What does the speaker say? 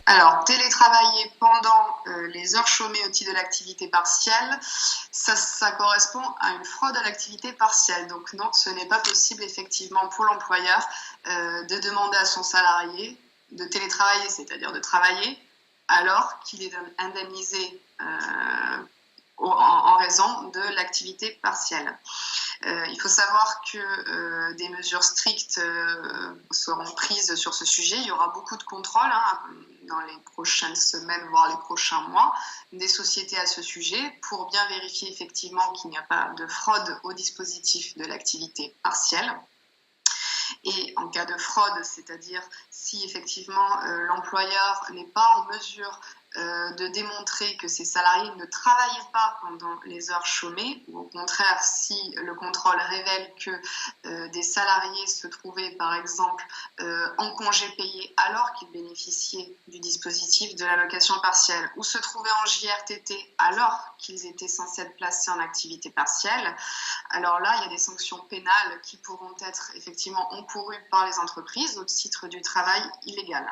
Alors, télétravailler pendant les heures chômées au titre de l'activité partielle, ça correspond à une fraude à l'activité partielle. Donc non, ce n'est pas possible effectivement pour l'employeur de demander à son salarié de télétravailler, c'est-à-dire de travailler alors qu'il est indemnisé en raison de l'activité partielle. Il faut savoir que des mesures strictes seront prises sur ce sujet. Il y aura beaucoup de contrôles dans les prochaines semaines, voire les prochains mois, des sociétés à ce sujet pour bien vérifier effectivement qu'il n'y a pas de fraude au dispositif de l'activité partielle. Et en cas de fraude, c'est-à-dire si effectivement l'employeur n'est pas en mesure de démontrer que ses salariés ne travaillaient pas pendant les heures chômées, ou au contraire, si le contrôle révèle que des salariés se trouvaient par exemple en congé payé alors qu'ils bénéficiaient du dispositif de l'allocation partielle, ou se trouvaient en JRTT alors qu'ils étaient censés être placés en activité partielle, alors là, il y a des sanctions pénales qui pourront être effectivement encourues par les entreprises au titre du travail illégal.